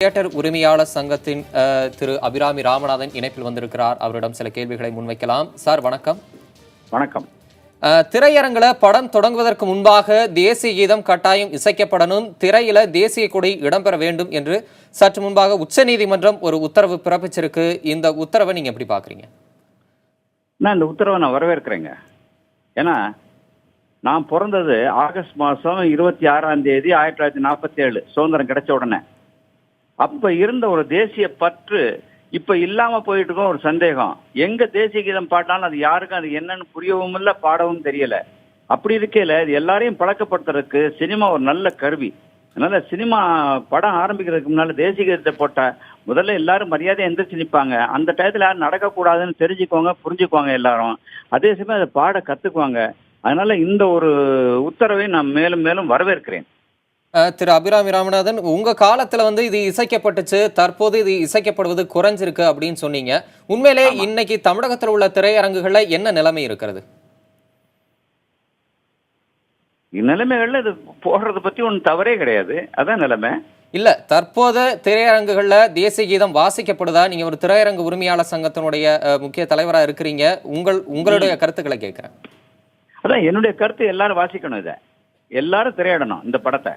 Theatre உரிமையாளர் சங்கத்தின் திரு அபிராமி ராமநாதன் இணைப்பில் வந்திருக்கிறார். அவரிடம் சில கேள்விகளை முன்வைக்கலாம். சார் வணக்கம். வணக்கம். திரையரங்குல படம் தொடங்குவதற்கு முன்பாக தேசிய கீதம் கட்டாயம் இசைக்கப்படணும், திரையில தேசிய கொடி இடம்பெற வேண்டும் என்று சற்று முன்பாக உச்சநீதிமன்றம் ஒரு உத்தரவு பிறப்பிச்சிருக்கு. இந்த உத்தரவை நீங்க எப்படி பாக்குறீங்க? நான் இந்த உத்தரவை வரவேற்கிறேங்க. ஏன்னா நான் பிறந்தது ஆகஸ்ட் மாதம் 26ஆம் தேதி 1947 சுதந்திரம் கிடைச்ச உடனே. அப்ப இருந்த ஒரு தேசிய பற்று இப்ப இல்லாம போயிட்டு இருக்கும். ஒரு சந்தேகம், எங்க தேசிய கீதம் பாட்டாலும் அது யாருக்கும் அது என்னன்னு புரியவும் இல்லை, பாடவும் தெரியல. அப்படி இருக்கையில இது எல்லாரையும் பழக்கப்படுத்துறதுக்கு சினிமா ஒரு நல்ல கருவி. அதனால சினிமா படம் ஆரம்பிக்கிறதுக்கு முன்னால தேசிய கீதத்தை போட்டா முதல்ல எல்லாரும் மரியாதை எந்திரிச்சு நிற்பாங்க. அந்த டயத்துல யாரும் நடக்கக்கூடாதுன்னு தெரிஞ்சுக்குவாங்க, புரிஞ்சுக்குவாங்க எல்லாரும். அதே சமயம் அதை பாட கத்துக்குவாங்க. அதனால இந்த ஒரு உத்தரவை நான் மேலும் மேலும் வரவேற்கிறேன். திரு அபிராமி ராமநாதன், உங்க காலத்துல இது இசைக்கப்பட்டுச்சு, தற்போது இது இசைக்கப்படுவது குறைஞ்சிருக்கு அப்படின்னு சொன்னீங்க. உண்மையிலே இன்னைக்கு தமிழகத்தில் உள்ள திரையரங்குகள்ல என்ன நிலைமை இருக்கிறது? நிலைமைகள்ல இது போடுறத பத்தி ஒன்றும் தவறே கிடையாது. அதான் நிலைமை. இல்ல, தற்போது திரையரங்குகள்ல தேசிய கீதம் வாசிக்கப்படுதா? நீங்க ஒரு திரையரங்கு உரிமையாளர் சங்கத்தினுடைய முக்கிய தலைவரா இருக்கிறீங்க. உங்களுடைய கருத்துக்களை கேட்கிறேன். அதான் என்னுடைய கருத்து, எல்லாரும் வாசிக்கணும், இதை எல்லாரும் திரையிடணும் இந்த படத்தை.